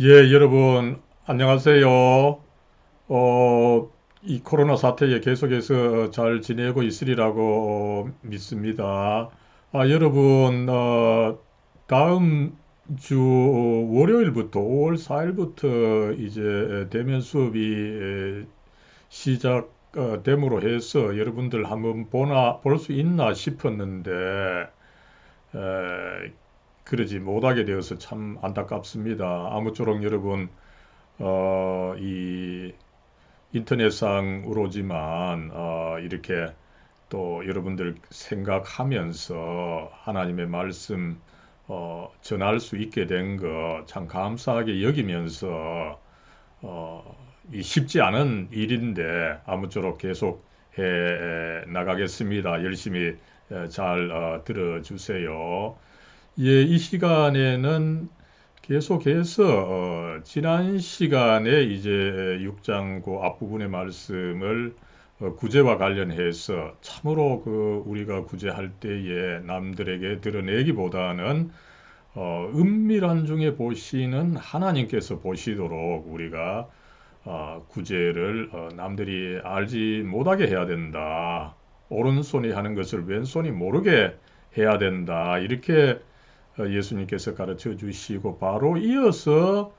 예, 여러분, 안녕하세요. 이 코로나 사태에 계속해서 잘 지내고 있으리라고 믿습니다. 여러분, 다음 주 월요일부터 5월 4일부터 이제 대면 수업이 시작됨으로 해서 여러분들 한번 볼 수 있나 싶었는데, 에, 그러지 못하게 되어서 참 안타깝습니다. 아무쪼록 여러분, 이 인터넷상으로지만 이렇게 또 여러분들 생각하면서 하나님의 말씀 전할 수 있게 된 거 참 감사하게 여기면서 이 쉽지 않은 일인데 아무쪼록 계속 해 나가겠습니다. 열심히 잘 들어주세요. 예, 이 시간에는 계속해서 지난 시간에 이제 6장 그 앞부분의 말씀을 구제와 관련해서 참으로 그 우리가 구제할 때에 남들에게 드러내기보다는 은밀한 중에 보시는 하나님께서 보시도록 우리가 구제를 남들이 알지 못하게 해야 된다. 오른손이 하는 것을 왼손이 모르게 해야 된다. 이렇게 예수님께서 가르쳐 주시고 바로 이어서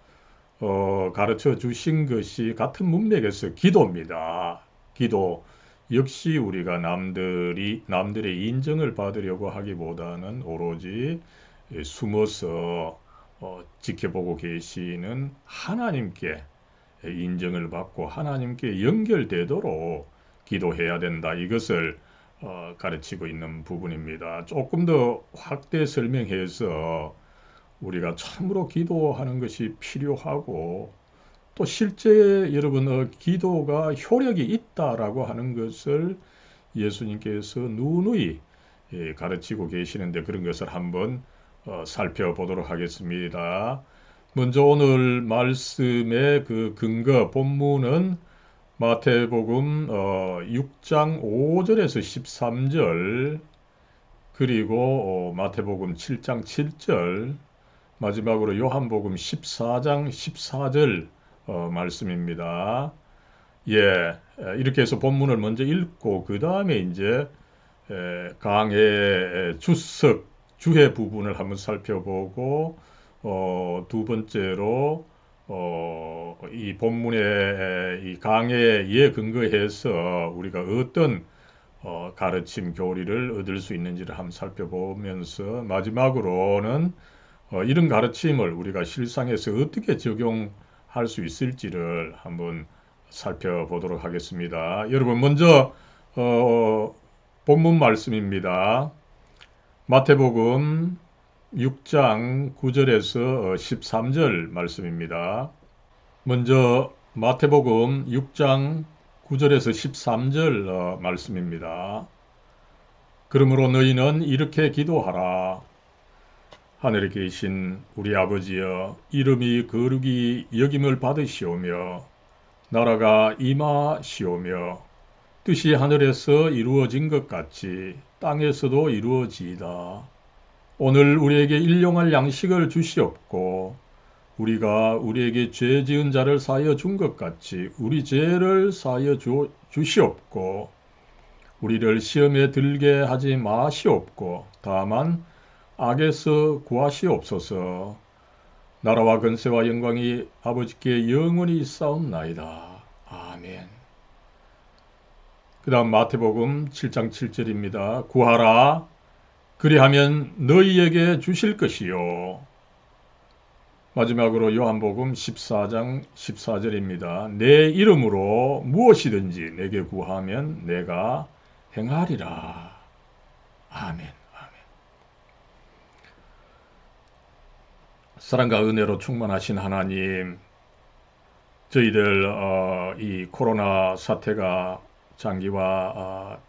가르쳐 주신 것이 같은 문맥에서 기도입니다. 기도 역시 우리가 남들의 인정을 받으려고 하기보다는 오로지 숨어서 지켜보고 계시는 하나님께 인정을 받고 하나님께 연결되도록 기도해야 된다. 이것을 가르치고 있는 부분입니다. 조금 더 확대 설명해서 우리가 참으로 기도하는 것이 필요하고 또 실제 여러분 기도가 효력이 있다라고 하는 것을 예수님께서 누누이 가르치고 계시는데 그런 것을 한번 살펴보도록 하겠습니다. 먼저 오늘 말씀의 그 근거 본문은 마태복음 6장 5절에서 13절 그리고 마태복음 7장 7절 마지막으로 요한복음 14장 14절 말씀입니다. 예, 이렇게 해서 본문을 먼저 읽고 그 다음에 이제 강의 주석, 주해 부분을 한번 살펴보고 두 번째로 이 본문의 이 강해에 근거해서 우리가 어떤 가르침 교리를 얻을 수 있는지를 한번 살펴보면서 마지막으로는 이런 가르침을 우리가 실상에서 어떻게 적용할 수 있을지를 한번 살펴보도록 하겠습니다. 여러분 먼저 본문 말씀입니다. 마태복음 6장 9절에서 13절 말씀입니다. 먼저 마태복음 6장 9절에서 13절 말씀입니다. 그러므로 너희는 이렇게 기도하라. 하늘에 계신 우리 아버지여, 이름이 거룩히 여김을 받으시오며 나라가 임하시오며 뜻이 하늘에서 이루어진 것 같이 땅에서도 이루어지이다. 오늘 우리에게 일용할 양식을 주시옵고 우리가 우리에게 죄 지은 자를 사하여 준 것 같이 우리 죄를 사하여 주시옵고 우리를 시험에 들게 하지 마시옵고 다만 악에서 구하시옵소서. 나라와 권세와 영광이 아버지께 영원히 있사옵나이다. 아멘. 그 다음 마태복음 7장 7절입니다. 구하라. 그리하면 너희에게 주실 것이요. 마지막으로 요한복음 14장 14절입니다. 내 이름으로 무엇이든지 내게 구하면 내가 행하리라. 아멘. 사랑과 은혜로 충만하신 하나님, 저희들 이 코로나 사태가 장기화되면서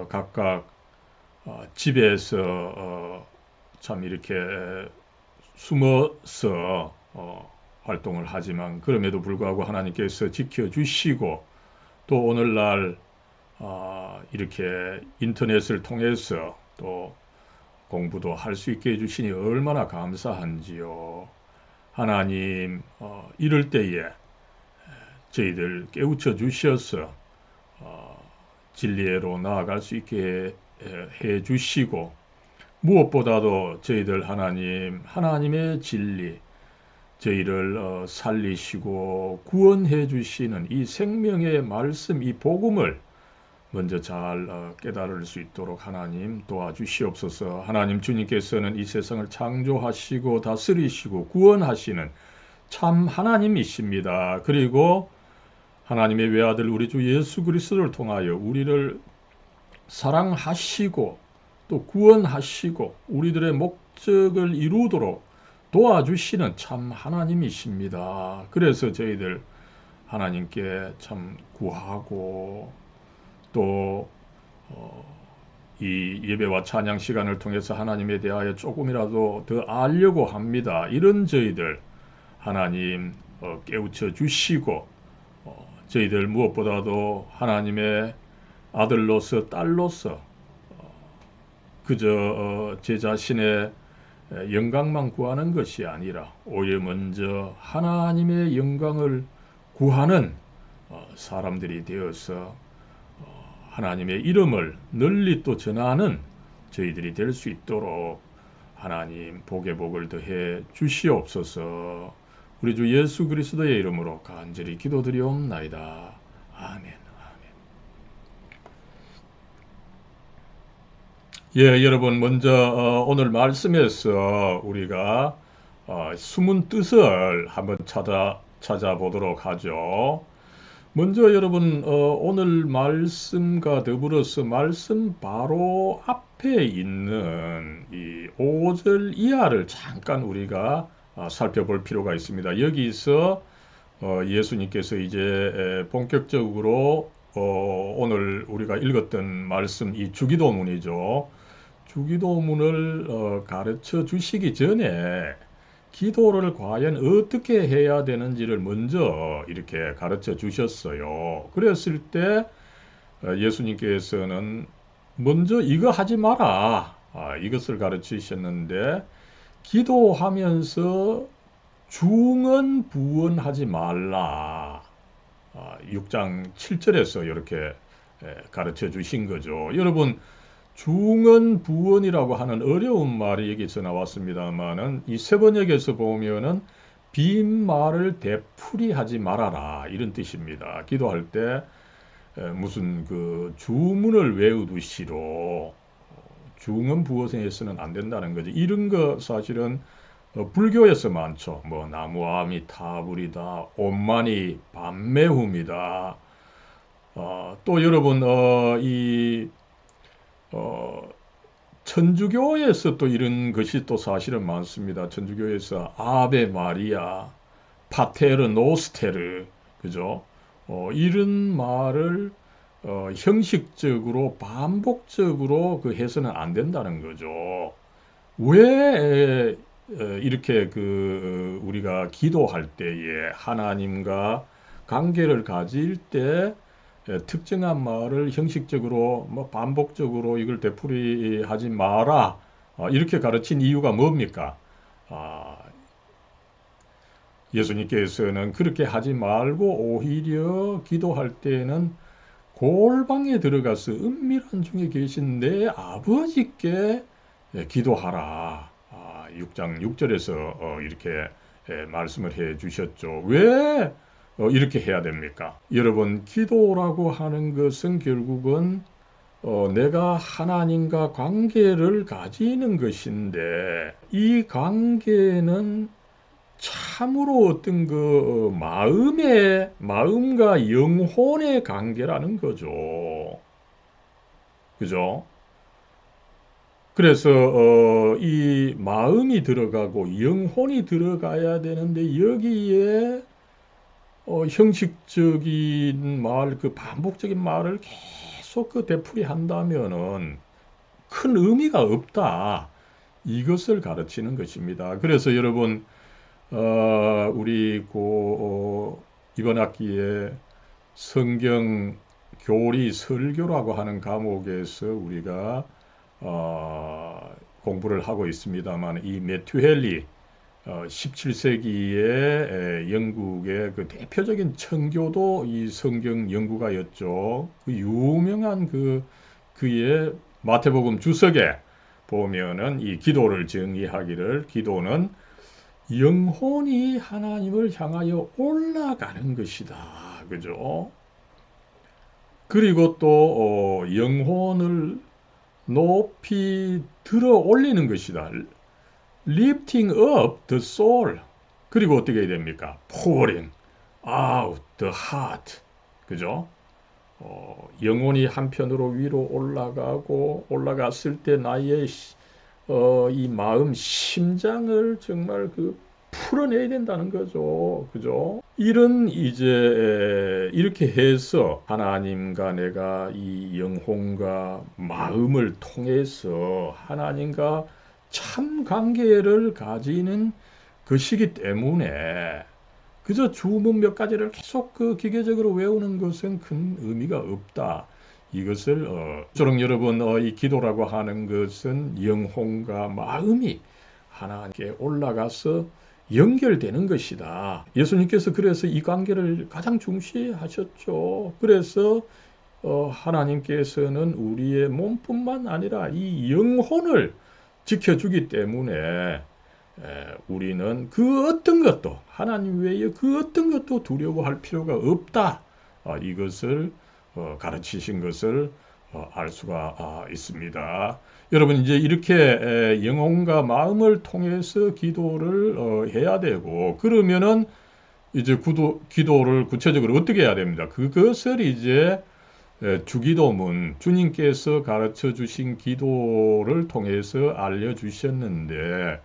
각각 집에서 참 이렇게 숨어서 활동을 하지만 그럼에도 불구하고 하나님께서 지켜주시고 또 오늘날 이렇게 인터넷을 통해서 또 공부도 할 수 있게 해주시니 얼마나 감사한지요. 하나님 이럴 때에 저희들 깨우쳐 주셔서 진리로 나아갈 수 있게 해 주시고, 무엇보다도 저희들 하나님의 진리, 저희를 살리시고 구원해 주시는 이 생명의 말씀, 이 복음을 먼저 잘 깨달을 수 있도록 하나님 도와주시옵소서. 하나님, 주님께서는 이 세상을 창조하시고 다스리시고 구원하시는 참 하나님이십니다. 그리고 하나님의 외아들 우리 주 예수 그리스도를 통하여 우리를 사랑하시고 또 구원하시고 우리들의 목적을 이루도록 도와주시는 참 하나님이십니다. 그래서 저희들 하나님께 참 구하고 또 이 예배와 찬양 시간을 통해서 하나님에 대하여 조금이라도 더 알려고 합니다. 이런 저희들 하나님 깨우쳐 주시고, 저희들 무엇보다도 하나님의 아들로서 딸로서 그저 제 자신의 영광만 구하는 것이 아니라 오히려 먼저 하나님의 영광을 구하는 사람들이 되어서 하나님의 이름을 널리 또 전하는 저희들이 될 수 있도록 하나님 복의 복을 더해 주시옵소서. 우리 주 예수 그리스도의 이름으로 간절히 기도드리옵나이다. 아멘. 예, 여러분, 먼저 오늘 말씀에서 우리가 숨은 뜻을 한번 찾아보도록 하죠. 먼저 여러분, 오늘 말씀과 더불어서 말씀 바로 앞에 있는 이 5절 이하를 잠깐 우리가 살펴볼 필요가 있습니다. 여기서 예수님께서 이제 본격적으로 오늘 우리가 읽었던 말씀, 이 주기도문이죠. 주기도문을 가르쳐 주시기 전에 기도를 과연 어떻게 해야 되는지를 먼저 이렇게 가르쳐 주셨어요. 그랬을 때 예수님께서는 먼저 이거 하지 마라, 이것을 가르치셨는데, 기도하면서 중언부언하지 말라, 6장 7절에서 이렇게 가르쳐 주신 거죠. 여러분, 중언부언이라고 하는 어려운 말이 여기서 나왔습니다만은 이 세번역에서 보면은 빈말을 되풀이하지 말아라, 이런 뜻입니다. 기도할 때 무슨 그 주문을 외우듯이로 중언부언해서는 안 된다는 거죠. 이런 거 사실은 불교에서 많죠. 뭐 나무아미타불이다, 온만이 반매움이다. 또 여러분 천주교에서 또 이런 것이 또 사실은 많습니다. 천주교에서 아베 마리아, 파테르 노스테르, 그죠? 이런 말을 형식적으로 반복적으로 그 해서는 안 된다는 거죠. 왜 이렇게 우리가 기도할 때에 하나님과 관계를 가질 때 특정한 말을 형식적으로 뭐 반복적으로 이걸 되풀이하지 마라, 이렇게 가르친 이유가 뭡니까? 예수님께서는 그렇게 하지 말고 오히려 기도할 때는 골방에 들어가서 은밀한 중에 계신 내 아버지께 기도하라, 6장 6절에서 이렇게 말씀을 해 주셨죠. 왜 이렇게 해야 됩니까? 여러분, 기도라고 하는 것은 결국은 내가 하나님과 관계를 가지는 것인데, 이 관계는 참으로 어떤 그 마음과 영혼의 관계라는 거죠. 그죠? 그래서 이 마음이 들어가고 영혼이 들어가야 되는데, 여기에 형식적인 말, 그 반복적인 말을 계속 되풀이 한다면은 큰 의미가 없다, 이것을 가르치는 것입니다. 그래서 여러분, 우리 이번 학기에 성경 교리 설교라고 하는 과목에서 우리가 공부를 하고 있습니다만, 이 매튜 헨리 17세기에 영국의 그 대표적인 청교도 이 성경 연구가였죠. 그 유명한 그의 마태복음 주석에 보면은 이 기도를 정의하기를 기도는 영혼이 하나님을 향하여 올라가는 것이다. 그죠? 그리고 또 영혼을 높이 들어 올리는 것이다. Lifting up the soul. 그리고 어떻게 해야 됩니까? Pouring out the heart. 그죠? 영혼이 한편으로 위로 올라가고 올라갔을 때 나의 이 마음 심장을 정말 풀어내야 된다는 거죠. 그죠? 이런 이제 이렇게 해서 하나님과 내가 이 영혼과 마음을 통해서 하나님과 참 관계를 가지는 것이기 때문에 그저 주문 몇 가지를 계속 기계적으로 외우는 것은 큰 의미가 없다. 이것을 저랑 여러분 이 기도라고 하는 것은 영혼과 마음이 하나님께 올라가서 연결되는 것이다. 예수님께서 그래서 이 관계를 가장 중시하셨죠. 그래서 하나님께서는 우리의 몸뿐만 아니라 이 영혼을 지켜주기 때문에 우리는 그 어떤 것도 하나님 외에 그 어떤 것도 두려워할 필요가 없다. 이것을 가르치신 것을 알 수가 있습니다. 여러분 이제 이렇게 영혼과 마음을 통해서 기도를 해야 되고 그러면은 이제 기도를 구체적으로 어떻게 해야 됩니다. 그것을 이제 주기도문 주님께서 가르쳐 주신 기도를 통해서 알려주셨는데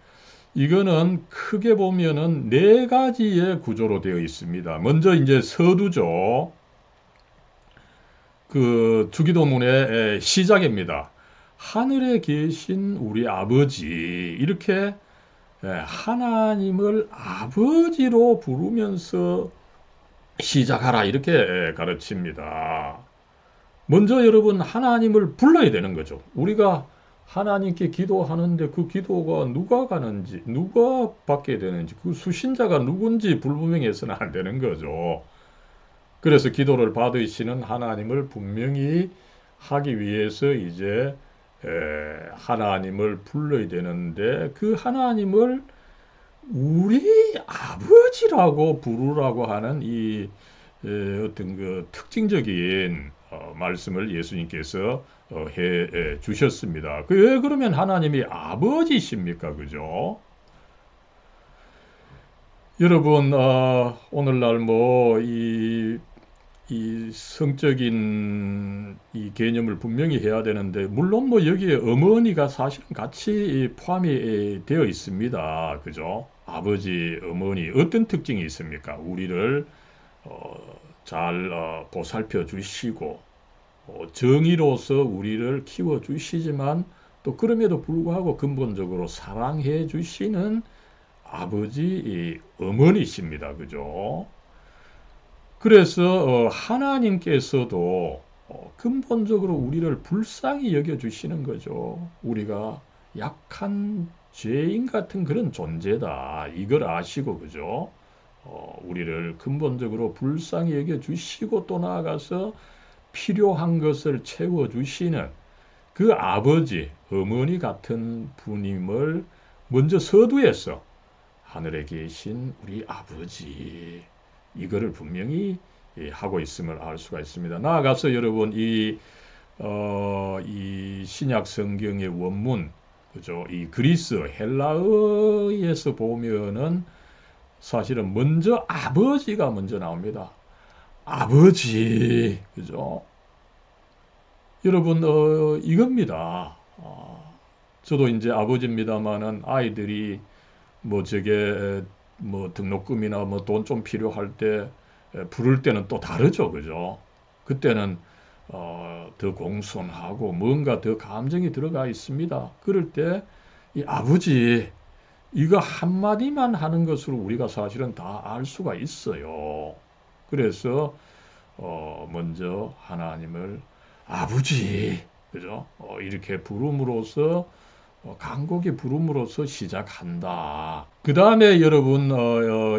이거는 크게 보면은 네 가지의 구조로 되어 있습니다. 먼저 이제 서두죠. 그 주기도문의 시작입니다. 하늘에 계신 우리 아버지 이렇게 하나님을 아버지로 부르면서 시작하라 이렇게 가르칩니다. 먼저 여러분 하나님을 불러야 되는 거죠. 우리가 하나님께 기도하는데 그 기도가 누가 가는지 누가 받게 되는지 그 수신자가 누군지 불분명해서는 안 되는 거죠. 그래서 기도를 받으시는 하나님을 분명히 하기 위해서 이제 하나님을 불러야 되는데 그 하나님을 우리 아버지라고 부르라고 하는 이 어떤 그 특징적인 말씀을 예수님께서 해 주셨습니다. 왜 그러면 하나님이 아버지십니까? 그죠? 여러분, 오늘날 이 성적인 이 개념을 분명히 해야 되는데, 물론 여기에 어머니가 사실은 같이 포함이 되어 있습니다. 그죠? 아버지, 어머니, 어떤 특징이 있습니까? 우리를 잘 보살펴 주시고, 정의로서 우리를 키워 주시지만, 또 그럼에도 불구하고 근본적으로 사랑해 주시는 아버지, 어머니십니다. 그죠? 그래서 하나님께서도 근본적으로 우리를 불쌍히 여겨주시는 거죠. 우리가 약한 죄인 같은 그런 존재다. 이걸 아시고 그죠? 우리를 근본적으로 불쌍히 여겨주시고 또 나아가서 필요한 것을 채워주시는 그 아버지, 어머니 같은 분임을 먼저 서두에서 하늘에 계신 우리 아버지 이거를 분명히 하고 있음을 알 수가 있습니다. 나아가서 여러분 이 신약 성경의 원문 그죠? 이 그리스 헬라어에서 보면은 사실은 먼저 아버지가 먼저 나옵니다. 아버지 그죠? 여러분 이겁니다. 저도 이제 아버지입니다만은 아이들이 저게 등록금이나 돈 좀 필요할 때 부를 때는 또 다르죠, 그죠? 그때는 더 공손하고 뭔가 더 감정이 들어가 있습니다. 그럴 때 이 아버지 이거 한마디만 하는 것으로 우리가 사실은 다 알 수가 있어요. 그래서 먼저 하나님을 아버지, 그죠? 이렇게 부름으로써 간곡히 부름으로써 시작한다. 그 다음에 여러분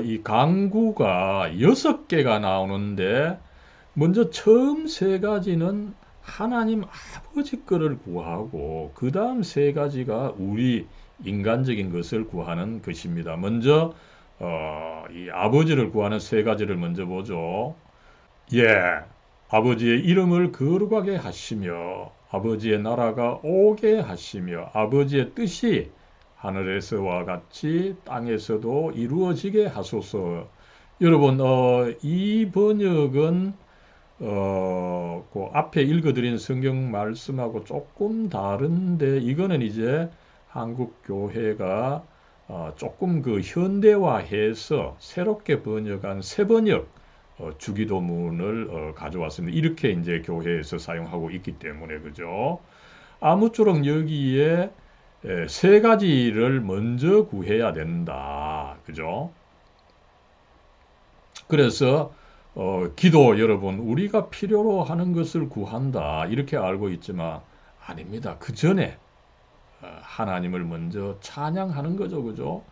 이 간구가 6개가 나오는데 먼저 처음 3가지는 하나님 아버지 거를 구하고 그 다음 3가지가 우리 인간적인 것을 구하는 것입니다. 먼저 이 아버지를 구하는 3가지를 먼저 보죠. 예, 아버지의 이름을 거룩하게 하시며 아버지의 나라가 오게 하시며 아버지의 뜻이 하늘에서와 같이 땅에서도 이루어지게 하소서. 여러분, 이 번역은 그 앞에 읽어드린 성경 말씀하고 조금 다른데 이거는 이제 한국 교회가 조금 그 현대화해서 새롭게 번역한 새번역 주기도문을 가져왔습니다. 이렇게 이제 교회에서 사용하고 있기 때문에 그죠? 아무쪼록 여기에 3가지를 먼저 구해야 된다. 그죠? 그래서 기도 여러분 우리가 필요로 하는 것을 구한다 이렇게 알고 있지만 아닙니다. 그 전에 하나님을 먼저 찬양하는 거죠. 그죠?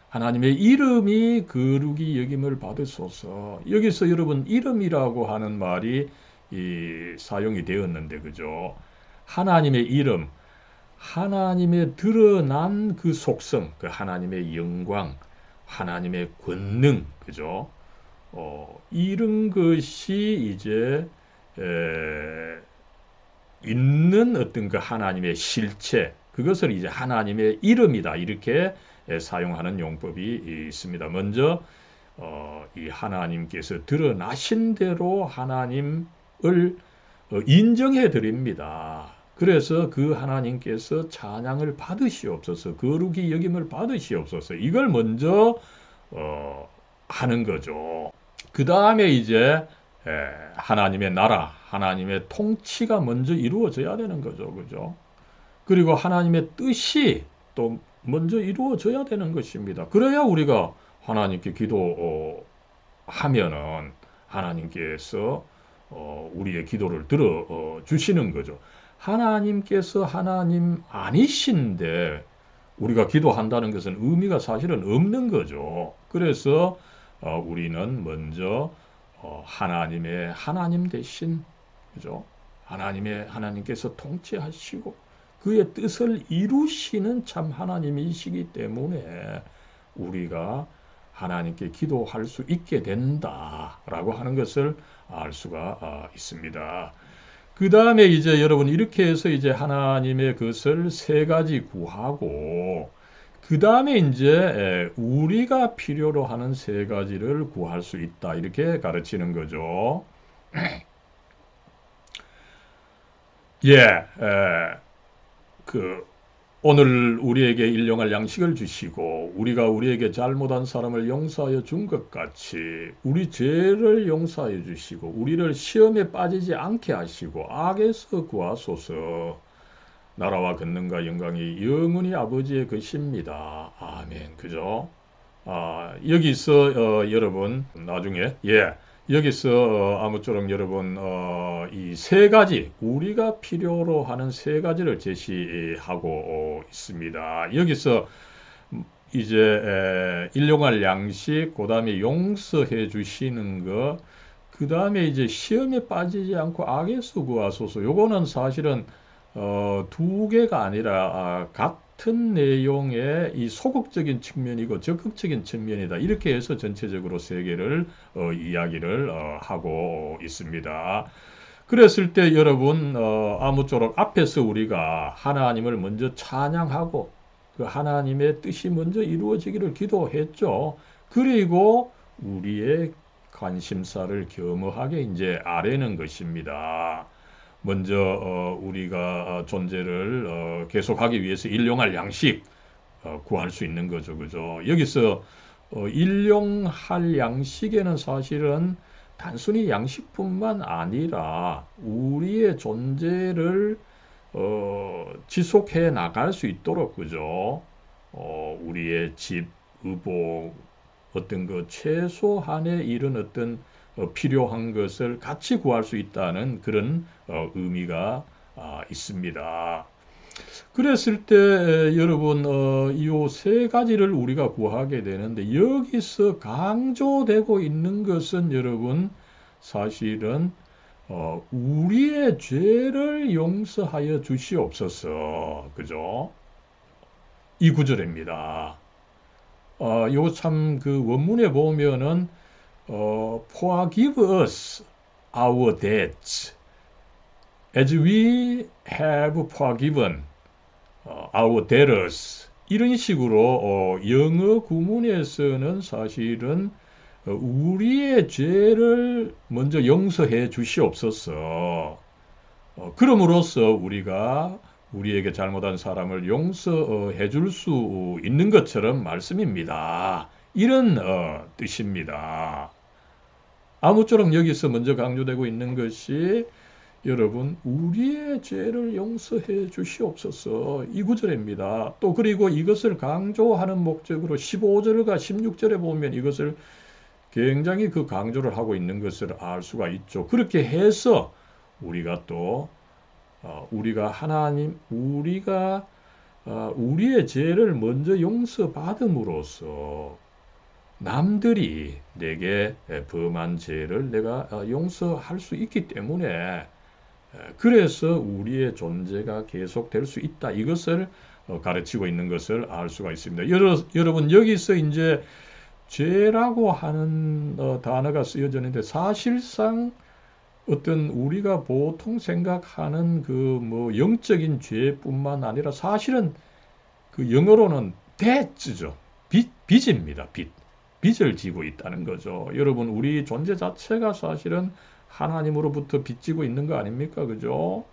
하나님의 이름이 거룩히 여김을 받으소서. 여기서 여러분 이름이라고 하는 말이 사용이 되었는데 그죠? 하나님의 이름, 하나님의 드러난 그 속성, 그 하나님의 영광, 하나님의 권능, 그죠? 이런 것이 이제 있는 어떤 그 하나님의 실체, 그것을 이제 하나님의 이름이다 이렇게 사용하는 용법이 있습니다. 먼저 이 하나님께서 드러나신 대로 하나님을 인정해 드립니다. 그래서 그 하나님께서 찬양을 받으시옵소서, 거룩히 여김을 받으시옵소서. 이걸 먼저 하는 거죠. 그 다음에 이제 하나님의 나라, 하나님의 통치가 먼저 이루어져야 되는 거죠. 그죠? 그리고 하나님의 뜻이 또 먼저 이루어져야 되는 것입니다. 그래야 우리가 하나님께 기도하면은 하나님께서 우리의 기도를 들어 주시는 거죠. 하나님께서 하나님 아니신데 우리가 기도한다는 것은 의미가 사실은 없는 거죠. 그래서 우리는 먼저 하나님의 하나님 대신 그죠? 하나님께서 통치하시고 그의 뜻을 이루시는 참 하나님이시기 때문에 우리가 하나님께 기도할 수 있게 된다라고 하는 것을 알 수가 있습니다. 그 다음에 이제 여러분 이렇게 해서 이제 하나님의 것을 3가지 구하고 그 다음에 이제 우리가 필요로 하는 3가지를 구할 수 있다 이렇게 가르치는 거죠. 예, 오늘 우리에게 일용할 양식을 주시고 우리가 우리에게 잘못한 사람을 용서하여 준 것 같이 우리 죄를 용서하여 주시고 우리를 시험에 빠지지 않게 하시고 악에서 구하소서. 나라와 권능과 영광이 영원히 아버지의 것입니다. 아멘. 그죠? 여기서 여러분 나중에 여기서 아무쪼록 여러분 이 3가지 우리가 필요로 하는 3가지를 제시하고 있습니다. 여기서 이제 일용할 양식, 그 다음에 용서해 주시는 것, 그 다음에 이제 시험에 빠지지 않고 악에서 구하소서. 요거는 사실은 2개가 아니라 같은 내용의 이 소극적인 측면이고 적극적인 측면이다. 이렇게 해서 전체적으로 3개를 이야기를 하고 있습니다. 그랬을 때 여러분 아무쪼록 앞에서 우리가 하나님을 먼저 찬양하고 그 하나님의 뜻이 먼저 이루어지기를 기도했죠. 그리고 우리의 관심사를 겸허하게 이제 아뢰는 것입니다. 먼저 우리가 존재를 계속하기 위해서 일용할 양식 구할 수 있는 거죠. 그죠? 여기서 일용할 양식에는 사실은 단순히 양식뿐만 아니라 우리의 존재를 지속해 나갈 수 있도록 그죠? 우리의 집, 의복, 어떤 그 최소한의 이런 어떤 필요한 것을 같이 구할 수 있다는 그런 의미가 있습니다. 그랬을 때 여러분 이 세 가지를 우리가 구하게 되는데 여기서 강조되고 있는 것은 여러분 사실은 우리의 죄를 용서하여 주시옵소서. 그죠? 이 구절입니다. 요 참 그 원문에 보면은 forgive us our debts as we have forgiven our debtors 이런 식으로 영어 구문에서는 사실은 우리의 죄를 먼저 용서해 주시옵소서. 그럼으로써 우리가 우리에게 잘못한 사람을 용서해 줄 수 있는 것처럼 말씀입니다. 이런 뜻입니다. 아무쪼록 여기서 먼저 강조되고 있는 것이 여러분 우리의 죄를 용서해 주시옵소서 이 구절입니다. 또 그리고 이것을 강조하는 목적으로 15절과 16절에 보면 이것을 굉장히 그 강조를 하고 있는 것을 알 수가 있죠. 그렇게 해서 우리가 또 우리가 우리의 죄를 먼저 용서받음으로써 남들이 내게 범한 죄를 내가 용서할 수 있기 때문에 그래서 우리의 존재가 계속될 수 있다. 이것을 가르치고 있는 것을 알 수가 있습니다. 여러분 여기서 이제 죄라고 하는 단어가 쓰여져 있는데 사실상 어떤 우리가 보통 생각하는 그 뭐 영적인 죄뿐만 아니라 사실은 그 영어로는 debt죠. 빚입니다. 빚을 지고 있다는 거죠. 여러분 우리 존재 자체가 사실은 하나님으로부터 빚지고 있는 거 아닙니까? 그죠?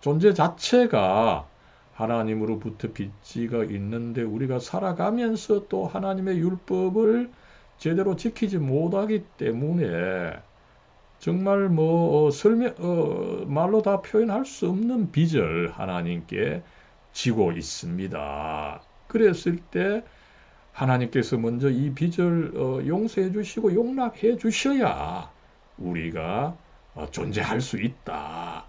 존재 자체가 하나님으로부터 빚지가 있는데 우리가 살아가면서 또 하나님의 율법을 제대로 지키지 못하기 때문에 정말 뭐 말로 다 표현할 수 없는 빚을 하나님께 지고 있습니다. 그랬을 때 하나님께서 먼저 이 빚을 용서해 주시고 용납해 주셔야 우리가 존재할 수 있다.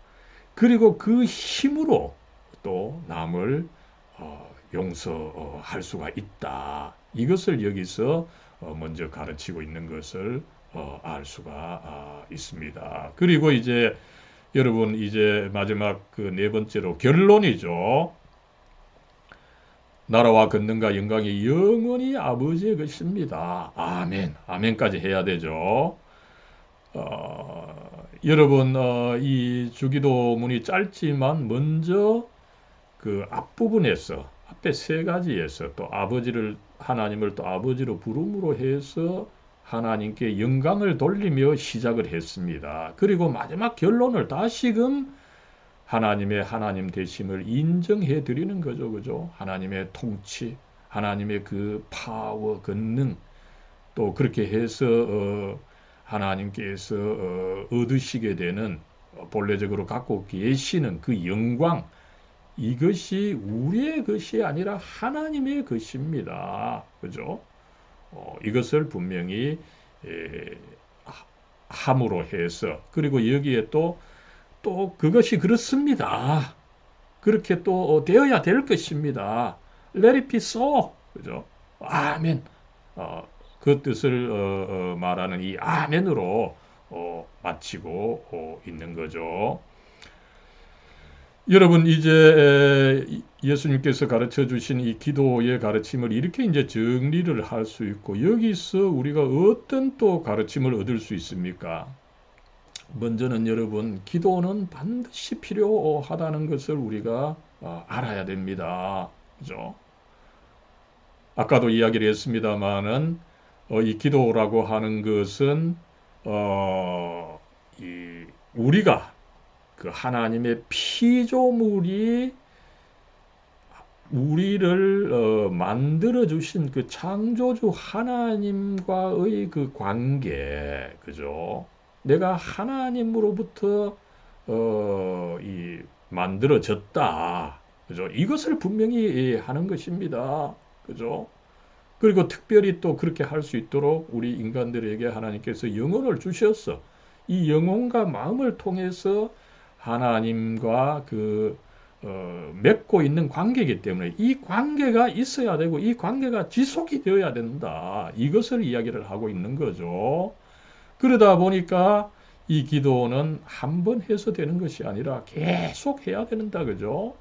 그리고 그 힘으로 또 남을 용서할 수가 있다. 이것을 여기서 먼저 가르치고 있는 것을 알 수가 있습니다. 그리고 이제 여러분 이제 마지막 그 네 번째로 결론이죠. 나라와 권능과 영광이 영원히 아버지의 것입니다. 아멘. 아멘까지 해야 되죠. 여러분 이 주기도문이 짧지만 먼저 그 앞부분에서 앞에 세 가지에서 또 하나님을 또 아버지로 부름으로 해서 하나님께 영광을 돌리며 시작을 했습니다. 그리고 마지막 결론을 다시금 하나님의 하나님 되심을 인정해 드리는 거죠. 그죠? 하나님의 통치, 하나님의 그 파워, 권능 또 그렇게 해서 하나님께서 얻으시게 되는 본래적으로 갖고 계시는 그 영광 이것이 우리의 것이 아니라 하나님의 것입니다. 그죠? 이것을 분명히 함으로 해서 그리고 여기에 또 그것이 그렇습니다. 그렇게 또 되어야 될 것입니다. Let it be so. 그죠? 아멘. 그 뜻을 말하는 이 아멘으로 마치고 있는 거죠. 여러분 이제 예수님께서 가르쳐 주신 이 기도의 가르침을 이렇게 이제 정리를 할 수 있고 여기서 우리가 어떤 또 가르침을 얻을 수 있습니까? 먼저는 여러분 기도는 반드시 필요하다는 것을 우리가 알아야 됩니다. 그죠? 아까도 이야기를 했습니다마는 이 기도라고 하는 것은 우리가 그 하나님의 피조물이 우리를 만들어 주신 그 창조주 하나님과의 그 관계, 그죠? 내가 하나님으로부터 만들어졌다, 그죠? 이것을 분명히 하는 것입니다, 그죠? 그리고 특별히 또 그렇게 할 수 있도록 우리 인간들에게 하나님께서 영혼을 주셨어. 이 영혼과 마음을 통해서 하나님과 그 맺고 있는 관계이기 때문에 이 관계가 있어야 되고 이 관계가 지속이 되어야 된다. 이것을 이야기를 하고 있는 거죠. 그러다 보니까 이 기도는 한 번 해서 되는 것이 아니라 계속 해야 된다. 그죠?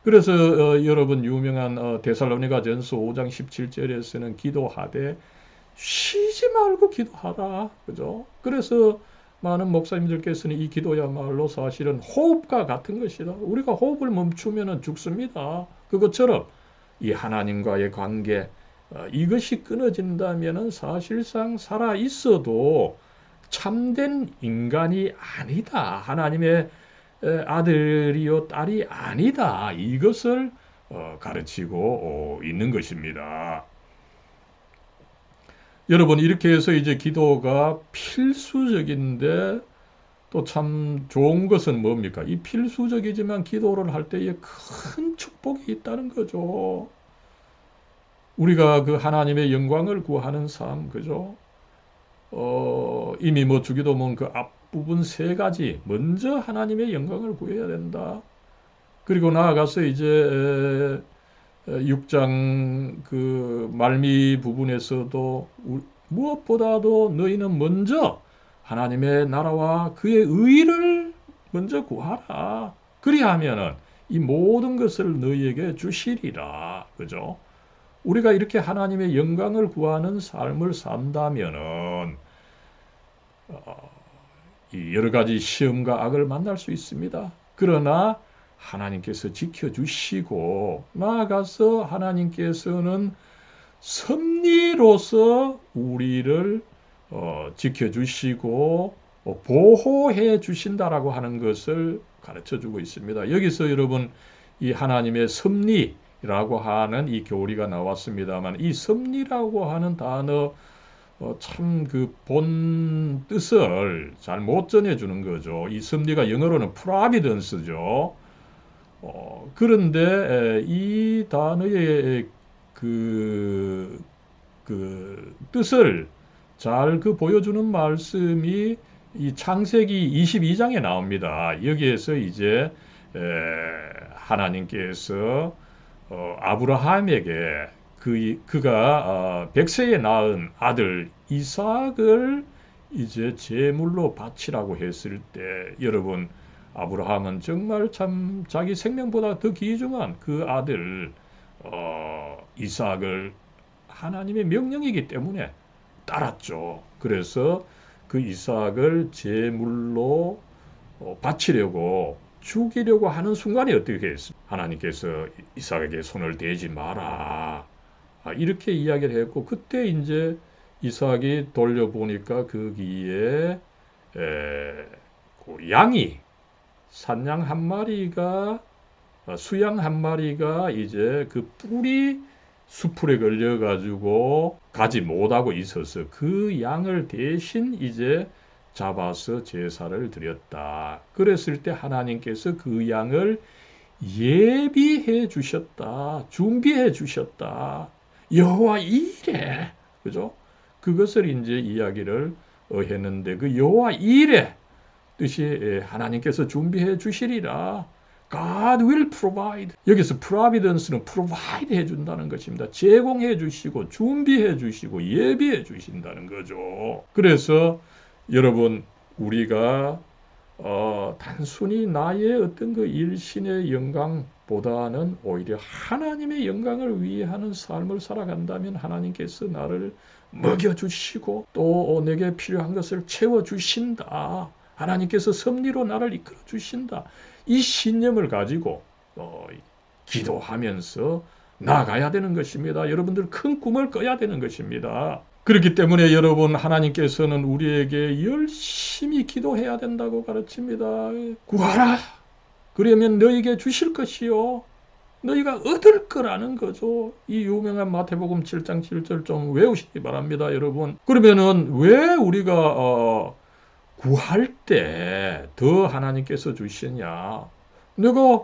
그래서 여러분 유명한 데살로니가 전서 5장 17절에서는 기도하되 쉬지 말고 기도하라. 그죠? 그래서 많은 목사님들께서는 이 기도야말로 사실은 호흡과 같은 것이다. 우리가 호흡을 멈추면 죽습니다. 그것처럼 이 하나님과의 관계, 이것이 끊어진다면 사실상 살아 있어도 참된 인간이 아니다. 하나님의 아들이요 딸이 아니다. 이것을 가르치고 있는 것입니다. 여러분 이렇게 해서 이제 기도가 필수적인데 또 참 좋은 것은 뭡니까? 이 필수적이지만 기도를 할 때에 큰 축복이 있다는 거죠. 우리가 그 하나님의 영광을 구하는 삶, 그죠? 이미 뭐 주기도문 그 앞부분 세 가지, 먼저 하나님의 영광을 구해야 된다. 그리고 나아가서 이제 6장 그 말미 부분에서도 무엇보다도 너희는 먼저 하나님의 나라와 그의 의를 먼저 구하라. 그리하면은 이 모든 것을 너희에게 주시리라. 그죠? 우리가 이렇게 하나님의 영광을 구하는 삶을 산다면은 이 여러 가지 시험과 악을 만날 수 있습니다. 그러나 하나님께서 지켜주시고 나아가서 하나님께서는 섭리로서 우리를 지켜주시고 보호해 주신다라고 하는 것을 가르쳐주고 있습니다. 여기서 여러분 이 하나님의 섭리라고 하는 이 교리가 나왔습니다만 이 섭리라고 하는 단어 참 그 본 뜻을 잘 못 전해주는 거죠. 이 섭리가 영어로는 providence죠. 그런데 이 단어의 그 뜻을 잘 그 보여주는 말씀이 이 창세기 22장에 나옵니다. 여기에서 이제 하나님께서 아브라함에게 그가 100세에 낳은 아들 이삭을 이제 제물로 바치라고 했을 때 여러분 아브라함은 정말 참 자기 생명보다 더 귀중한 그 아들 이삭을 하나님의 명령이기 때문에 따랐죠. 그래서 그 이삭을 제물로 바치려고 죽이려고 하는 순간에 어떻게 했습니까? 하나님께서 이삭에게 손을 대지 마라. 이렇게 이야기를 했고 그때 이제 이삭이 돌려보니까 거기에 그 양이 산양 한 마리가 수양 한 마리가 이제 그 뿔이 수풀에 걸려 가지고 가지 못하고 있어서 그 양을 대신 이제 잡아서 제사를 드렸다. 그랬을 때 하나님께서 그 양을 예비해 주셨다. 준비해 주셨다. 여호와 이레. 그죠? 그것을 이제 이야기를 했는데 그 여호와 이레 뜻이 하나님께서 준비해 주시리라. God will provide. 여기서 providence는 provide 해준다는 것입니다. 제공해 주시고 준비해 주시고 예비해 주신다는 거죠. 그래서 여러분 우리가 단순히 나의 어떤 그 일신의 영광보다는 오히려 하나님의 영광을 위해 하는 삶을 살아간다면 하나님께서 나를 먹여주시고 또 내게 필요한 것을 채워주신다. 하나님께서 섭리로 나를 이끌어 주신다. 이 신념을 가지고 기도하면서 나아가야 되는 것입니다. 여러분들 큰 꿈을 꿔야 되는 것입니다. 그렇기 때문에 여러분 하나님께서는 우리에게 열심히 기도해야 된다고 가르칩니다. 구하라. 그러면 너에게 주실 것이요. 너희가 얻을 거라는 거죠. 이 유명한 마태복음 7장 7절 좀 외우시기 바랍니다. 여러분. 그러면은 왜 우리가 구할 때 더 하나님께서 주시냐? 내가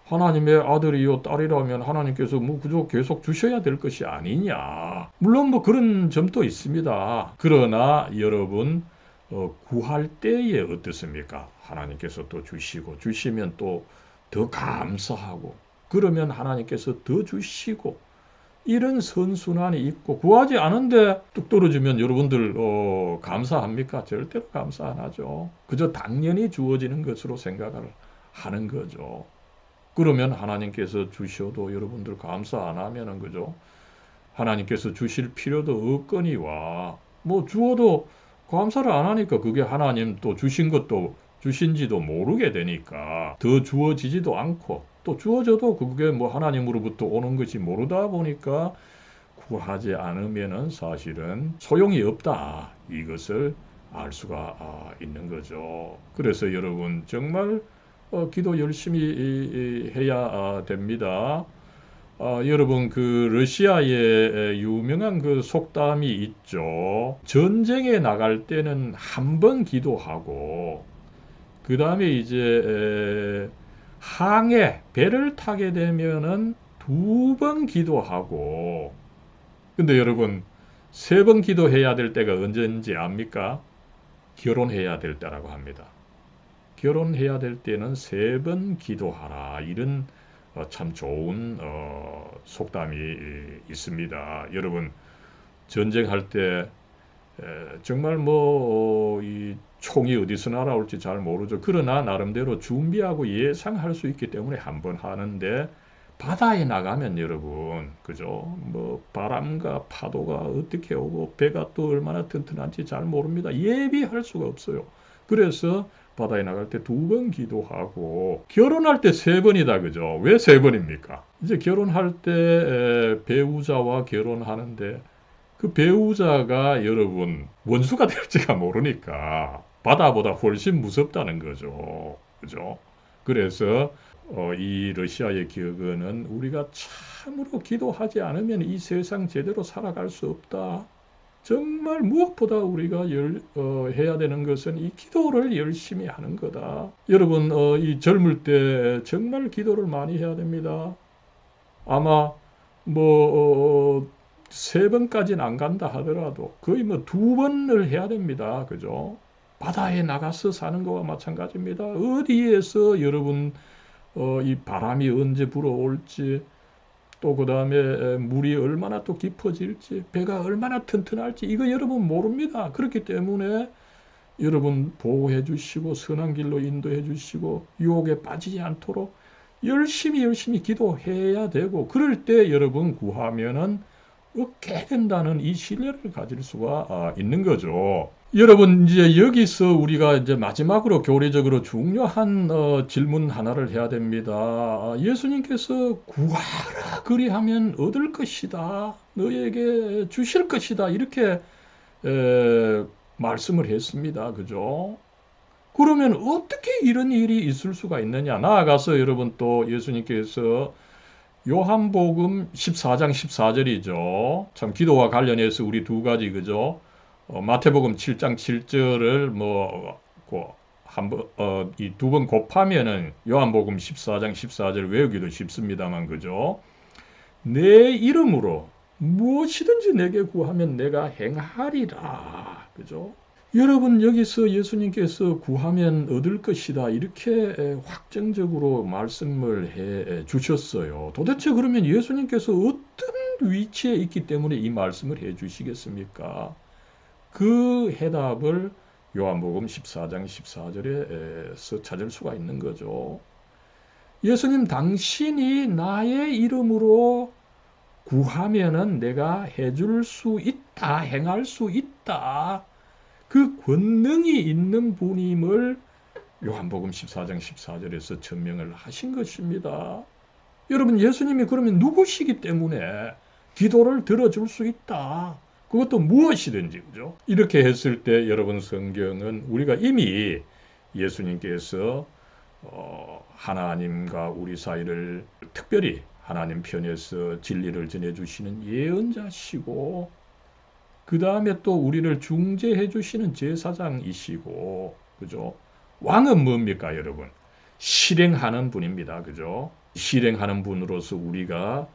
하나님의 아들이요 딸이라면 하나님께서 뭐 그저 계속 주셔야 될 것이 아니냐. 물론 뭐 그런 점도 있습니다. 그러나 여러분 구할 때에 어떻습니까? 하나님께서 또 주시고 주시면 또 더 감사하고 그러면 하나님께서 더 주시고 이런 선순환이 있고 구하지 않은데 뚝 떨어지면 여러분들 감사합니까? 절대로 감사 안 하죠. 그저 당연히 주어지는 것으로 생각을 하는 거죠. 그러면 하나님께서 주셔도 여러분들 감사 안 하면은 그죠? 하나님께서 주실 필요도 없거니와 뭐 주어도 감사를 안 하니까 그게 하나님 또 주신 것도 주신지도 모르게 되니까 더 주어지지도 않고 또 주어져도 그게 뭐 하나님으로부터 오는 것이 모르다 보니까 구하지 않으면은 사실은 소용이 없다. 이것을 알 수가 있는 거죠. 그래서 여러분 정말 기도 열심히 해야 됩니다. 여러분 그 러시아의 유명한 그 속담이 있죠. 전쟁에 나갈 때는 한 번 기도하고 그 다음에 이제 항해 배를 타게 되면은 두 번 기도하고 근데 여러분 세 번 기도해야 될 때가 언제인지 압니까? 결혼해야 될 때라고 합니다. 결혼해야 될 때는 세 번 기도하라. 이런 참 좋은 속담이 있습니다. 여러분 전쟁할 때 정말 이 총이 어디서 날아올지 잘 모르죠. 그러나 나름대로 준비하고 예상할 수 있기 때문에 한 번 하는데 바다에 나가면 여러분 그죠? 뭐 바람과 파도가 어떻게 오고 배가 또 얼마나 튼튼한지 잘 모릅니다. 예비할 수가 없어요. 그래서 바다에 나갈 때 두 번 기도하고 결혼할 때 세 번이다 그죠? 왜 세 번입니까? 이제 결혼할 때 배우자와 결혼하는데 그 배우자가 여러분 원수가 될지가 모르니까 바다보다 훨씬 무섭다는 거죠. 그죠? 그래서 이 러시아의 격언은 우리가 참으로 기도하지 않으면 이 세상 제대로 살아갈 수 없다. 정말 무엇보다 우리가 해야 되는 것은 이 기도를 열심히 하는 거다. 여러분 이 젊을 때 정말 기도를 많이 해야 됩니다. 아마 세 번까지는 안 간다 하더라도 거의 두 번을 해야 됩니다. 그죠? 바다에 나가서 사는 거와 마찬가지입니다. 어디에서 여러분 이 바람이 언제 불어올지 또 그 다음에 물이 얼마나 또 깊어질지 배가 얼마나 튼튼할지 이거 여러분 모릅니다. 그렇기 때문에 여러분 보호해 주시고 선한 길로 인도해 주시고 유혹에 빠지지 않도록 열심히 기도해야 되고 그럴 때 여러분 구하면은 얻게 된다는 이 신뢰를 가질 수가 있는 거죠. 여러분 이제 여기서 우리가 이제 마지막으로 교리적으로 중요한 질문 하나를 해야 됩니다. 예수님께서 구하라 그리하면 얻을 것이다. 너에게 주실 것이다. 이렇게 말씀을 했습니다. 그죠? 그러면 어떻게 이런 일이 있을 수가 있느냐? 나아가서 여러분 또 예수님께서 요한복음 14장 14절이죠. 참 기도와 관련해서 우리 두 가지 그죠? 마태복음 7장 7절을 이 두 번 곱하면은 요한복음 14장 14절 외우기도 쉽습니다만 그죠? 내 이름으로 무엇이든지 내게 구하면 내가 행하리라. 그죠? 여러분 여기서 예수님께서 구하면 얻을 것이다 이렇게 확정적으로 말씀을 해 주셨어요. 도대체 그러면 예수님께서 어떤 위치에 있기 때문에 이 말씀을 해 주시겠습니까? 그 해답을 요한복음 14장 14절에서 찾을 수가 있는 거죠. 예수님 당신이 나의 이름으로 구하면은 내가 해줄 수 있다, 행할 수 있다. 그 권능이 있는 분임을 요한복음 14장 14절에서 증명을 하신 것입니다. 여러분 예수님이 그러면 누구시기 때문에 기도를 들어줄 수 있다. 그것도 무엇이든지 그죠? 이렇게 했을 때 여러분 성경은 우리가 이미 예수님께서 하나님과 우리 사이를 특별히 하나님 편에서 진리를 전해주시는 예언자시고 그 다음에 또 우리를 중재해 주시는 제사장이시고 그죠? 왕은 뭡니까 여러분? 실행하는 분입니다. 그죠? 실행하는 분으로서 우리가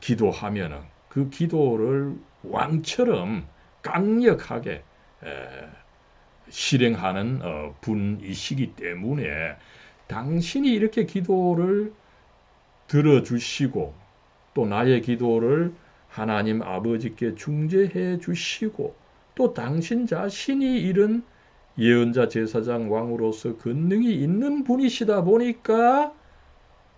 기도하면은 그 기도를 왕처럼 강력하게 실행하는 분이시기 때문에 당신이 이렇게 기도를 들어주시고 또 나의 기도를 하나님 아버지께 중재해 주시고 또 당신 자신이 이런 예언자 제사장 왕으로서 권능이 있는 분이시다 보니까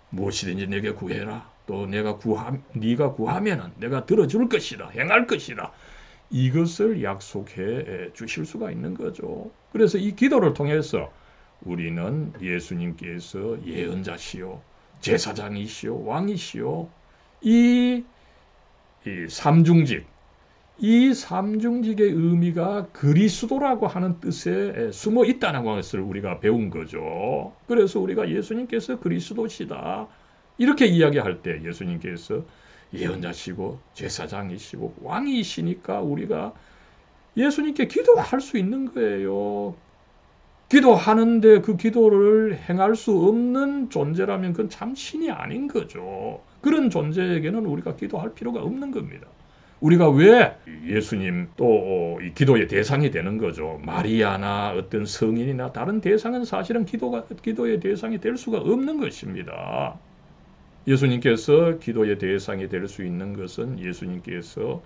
무엇이든지 내게 구해라. 또 네가 구하면은 내가 들어줄 것이다. 행할 것이다. 이것을 약속해 주실 수가 있는 거죠. 그래서 이 기도를 통해서 우리는 예수님께서 예언자시요, 제사장이시요, 왕이시요, 이 삼중직, 이 삼중직의 의미가 그리스도라고 하는 뜻에 숨어 있다는 것을 우리가 배운 거죠. 그래서 우리가 예수님께서 그리스도시다. 이렇게 이야기할 때 예수님께서 예언자시고 제사장이시고 왕이시니까 우리가 예수님께 기도할 수 있는 거예요. 기도하는데 그 기도를 행할 수 없는 존재라면 그건 참 신이 아닌 거죠. 그런 존재에게는 우리가 기도할 필요가 없는 겁니다. 우리가 왜 예수님 또 이 기도의 대상이 되는 거죠. 마리아나 어떤 성인이나 다른 대상은 사실은 기도의 대상이 될 수가 없는 것입니다. 예수님께서 기도의 대상이 될 수 있는 것은 예수님께서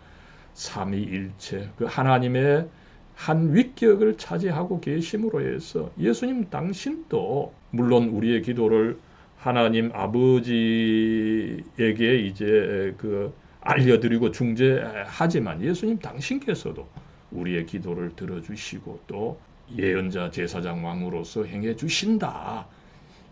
삼위일체 그 하나님의 한 위격을 차지하고 계심으로 해서 예수님 당신도 물론 우리의 기도를 하나님 아버지에게 이제 알려드리고 중재하지만 예수님 당신께서도 우리의 기도를 들어주시고 또 예언자 제사장 왕으로서 행해 주신다.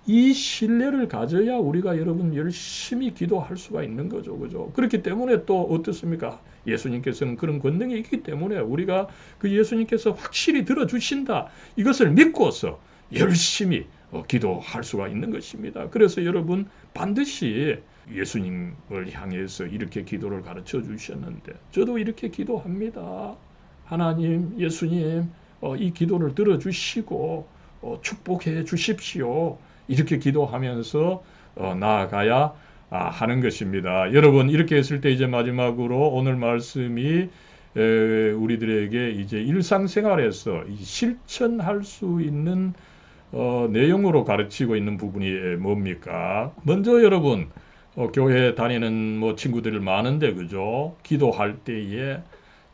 이 신뢰를 가져야 우리가 여러분 열심히 기도할 수가 있는 거죠. 그죠? 그렇기 때문에 또 어떻습니까? 예수님께서는 그런 권능이 있기 때문에 우리가 그 예수님께서 확실히 들어주신다. 이것을 믿고서 열심히 기도할 수가 있는 것입니다. 그래서 여러분 반드시 예수님을 향해서 이렇게 기도를 가르쳐 주셨는데 저도 이렇게 기도합니다. 하나님, 예수님, 이 기도를 들어주시고 축복해 주십시오. 이렇게 기도하면서 나아가야 하는 것입니다. 여러분 이렇게 했을 때 이제 마지막으로 오늘 말씀이 우리들에게 이제 일상생활에서 실천할 수 있는 내용으로 가르치고 있는 부분이 뭡니까? 먼저 여러분 교회 다니는 뭐 친구들 많은데 그죠? 기도할 때에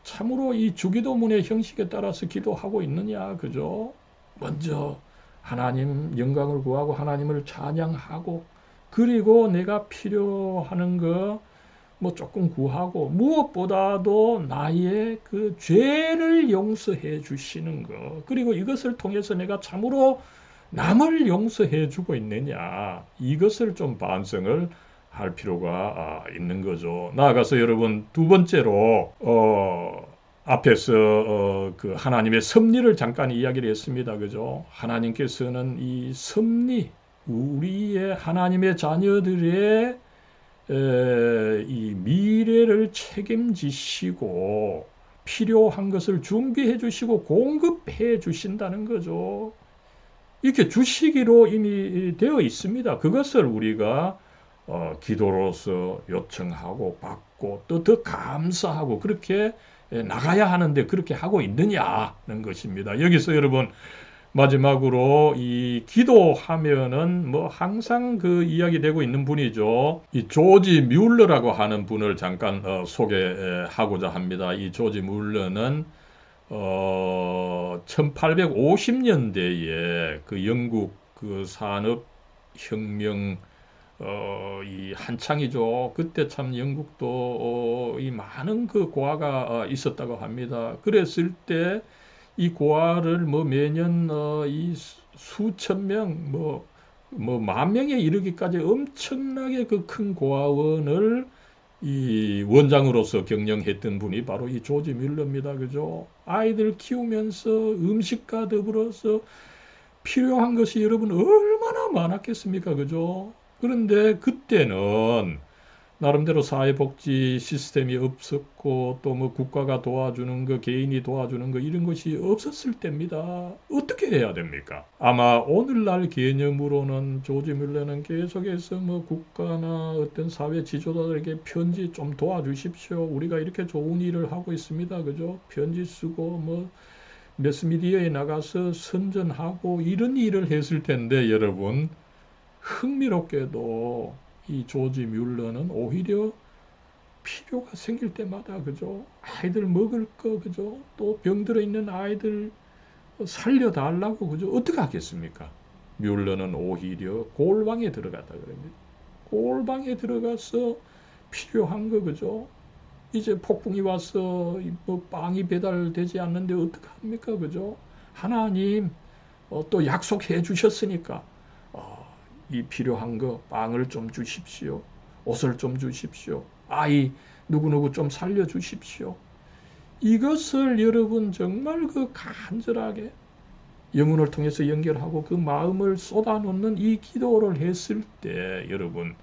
참으로 이 주기도문의 형식에 따라서 기도하고 있느냐 그죠? 먼저 하나님 영광을 구하고 하나님을 찬양하고 그리고 내가 필요하는 거 뭐 조금 구하고 무엇보다도 나의 그 죄를 용서해 주시는 거 그리고 이것을 통해서 내가 참으로 남을 용서해 주고 있느냐 이것을 좀 반성을 할 필요가 있는 거죠. 나아가서 여러분 두 번째로 앞에서 그 하나님의 섭리를 잠깐 이야기를 했습니다. 그죠? 하나님께서는 이 섭리, 우리의 하나님의 자녀들의 이 미래를 책임지시고 필요한 것을 준비해 주시고 공급해 주신다는 거죠. 이렇게 주시기로 이미 되어 있습니다. 그것을 우리가 기도로서 요청하고 받고 또 더 감사하고 그렇게 나가야 하는데 그렇게 하고 있느냐는 것입니다. 여기서 여러분 마지막으로 이 기도하면은 뭐 항상 그 이야기되고 있는 분이죠. 이 조지 뮬러라고 하는 분을 잠깐 소개하고자 합니다. 이 조지 뮬러는 1850년대에 그 영국 그 산업혁명 이 한창이죠. 그때 참 영국도 이 많은 그 고아가 있었다고 합니다. 그랬을 때 이 고아를 뭐 매년 이 수천 명, 뭐 만 명에 이르기까지 엄청나게 그 큰 고아원을 이 원장으로서 경영했던 분이 바로 이 조지 뮬러입니다. 그죠? 아이들 키우면서 음식과 더불어서 필요한 것이 여러분 얼마나 많았겠습니까? 그죠? 그런데 그때는 나름대로 사회복지 시스템이 없었고 또 뭐 국가가 도와주는 거, 개인이 도와주는 거 이런 것이 없었을 때입니다. 어떻게 해야 됩니까? 아마 오늘날 개념으로는 조지 뮬러는 계속해서 뭐 국가나 어떤 사회 지도자들에게 편지 좀 도와주십시오. 우리가 이렇게 좋은 일을 하고 있습니다. 그죠? 편지 쓰고 뭐 매스미디어에 나가서 선전하고 이런 일을 했을 텐데 여러분 흥미롭게도 이 조지 뮬러는 오히려 필요가 생길 때마다 그죠? 아이들 먹을 거 그죠? 또 병들어 있는 아이들 살려달라고 그죠? 어떻게 하겠습니까? 뮬러는 오히려 골방에 들어갔다 그럽니다. 골방에 들어가서 필요한 거 그죠? 이제 폭풍이 와서 뭐 빵이 배달되지 않는데 어떡합니까 그죠? 하나님 또 약속해 주셨으니까 이 필요한 거 빵을 좀 주십시오. 옷을 좀 주십시오. 아이 누구누구 좀 살려 주십시오. 이것을 여러분 정말 그 간절하게 영혼을 통해서 연결하고 그 마음을 쏟아놓는 이 기도를 했을 때 여러분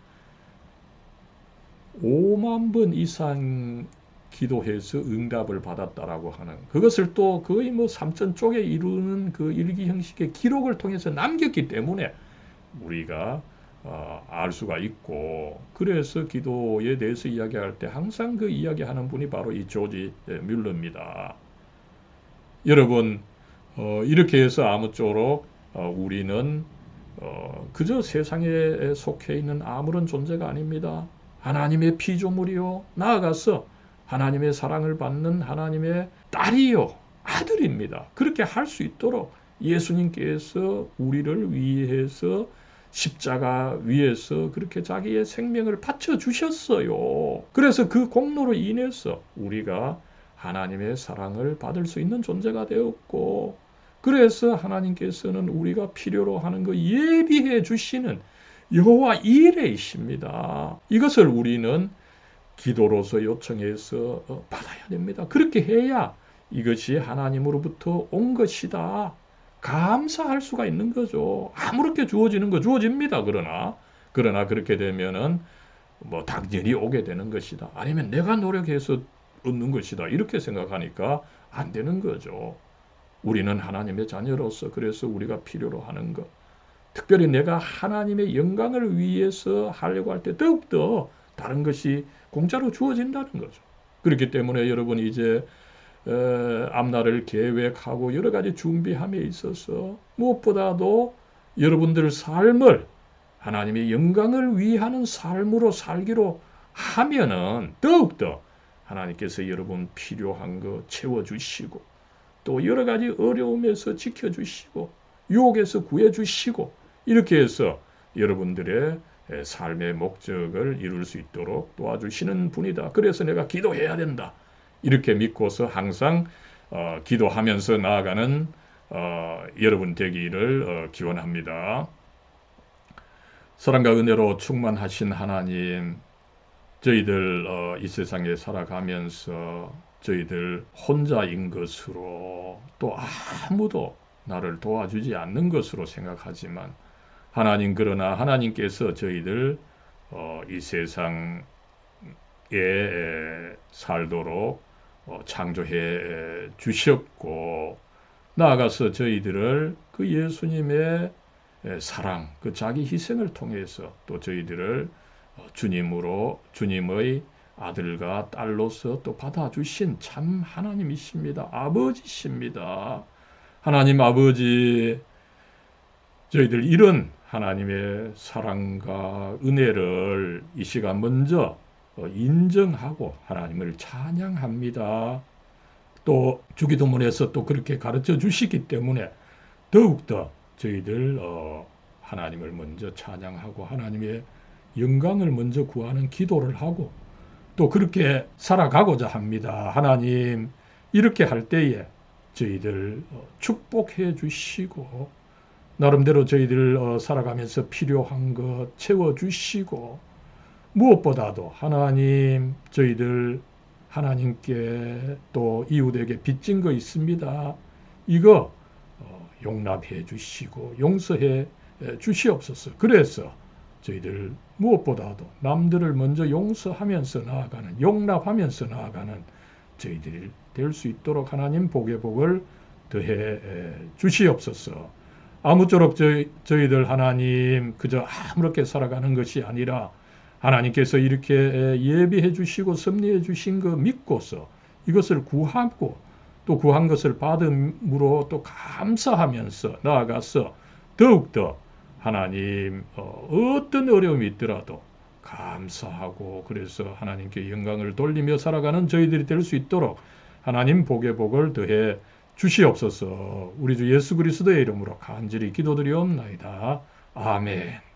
5만 번 이상 기도해서 응답을 받았다라고 하는 그것을 또 거의 뭐 3천 쪽에 이루는 그 일기 형식의 기록을 통해서 남겼기 때문에 우리가 알 수가 있고 그래서 기도에 대해서 이야기할 때 항상 그 이야기하는 분이 바로 이 조지 뮬러입니다. 여러분 이렇게 해서 아무쪼록 우리는 그저 세상에 속해 있는 아무런 존재가 아닙니다. 하나님의 피조물이요. 나아가서 하나님의 사랑을 받는 하나님의 딸이요. 아들입니다. 그렇게 할 수 있도록 예수님께서 우리를 위해서 십자가 위에서 그렇게 자기의 생명을 바쳐 주셨어요. 그래서 그 공로로 인해서 우리가 하나님의 사랑을 받을 수 있는 존재가 되었고 그래서 하나님께서는 우리가 필요로 하는 거 예비해 주시는 여호와 이레이십니다. 이것을 우리는 기도로서 요청해서 받아야 됩니다. 그렇게 해야 이것이 하나님으로부터 온 것이다. 감사할 수가 있는 거죠. 아무렇게 주어지는 거 주어집니다. 그러나 그렇게 되면은 뭐 당연히 오게 되는 것이다. 아니면 내가 노력해서 얻는 것이다. 이렇게 생각하니까 안 되는 거죠. 우리는 하나님의 자녀로서 그래서 우리가 필요로 하는 것. 특별히 내가 하나님의 영광을 위해서 하려고 할 때 더욱더 다른 것이 공짜로 주어진다는 거죠. 그렇기 때문에 여러분 이제 앞날을 계획하고 여러 가지 준비함에 있어서 무엇보다도 여러분들 삶을 하나님의 영광을 위하는 삶으로 살기로 하면은 더욱더 하나님께서 여러분 필요한 거 채워주시고 또 여러 가지 어려움에서 지켜주시고 유혹에서 구해주시고 이렇게 해서 여러분들의 삶의 목적을 이룰 수 있도록 도와주시는 분이다. 그래서 내가 기도해야 된다. 이렇게 믿고서 항상 기도하면서 나아가는 여러분 되기를 기원합니다. 사랑과 은혜로 충만하신 하나님, 저희들 이 세상에 살아가면서 저희들 혼자인 것으로 또 아무도 나를 도와주지 않는 것으로 생각하지만 하나님 그러나 하나님께서 저희들 이 세상에 살도록 창조해 주셨고 나아가서 저희들을 그 예수님의 사랑, 그 자기 희생을 통해서 또 저희들을 주님의 아들과 딸로서 또 받아주신 참 하나님이십니다. 아버지십니다. 하나님 아버지, 저희들 이런 하나님의 사랑과 은혜를 이 시간 먼저 인정하고 하나님을 찬양합니다. 또 주기도문에서 또 그렇게 가르쳐 주시기 때문에 더욱더 저희들 하나님을 먼저 찬양하고 하나님의 영광을 먼저 구하는 기도를 하고 또 그렇게 살아가고자 합니다. 하나님 이렇게 할 때에 저희들 축복해 주시고 나름대로 저희들 살아가면서 필요한 것 채워주시고 무엇보다도 하나님 저희들 하나님께 또 이웃에게 빚진 거 있습니다. 이거 용납해 주시고 용서해 주시옵소서. 그래서 저희들 무엇보다도 남들을 먼저 용서하면서 나아가는 용납하면서 나아가는 저희들이 될 수 있도록 하나님 복의 복을 더해 주시옵소서. 아무쪼록 저희들 하나님 그저 아무렇게 살아가는 것이 아니라 하나님께서 이렇게 예비해 주시고 섭리해 주신 거 믿고서 이것을 구하고 또 구한 것을 받음으로 또 감사하면서 나아가서 더욱더 하나님 어떤 어려움이 있더라도 감사하고 그래서 하나님께 영광을 돌리며 살아가는 저희들이 될 수 있도록 하나님 복의 복을 더해 주시옵소서. 우리 주 예수 그리스도의 이름으로 간절히 기도드리옵나이다. 아멘.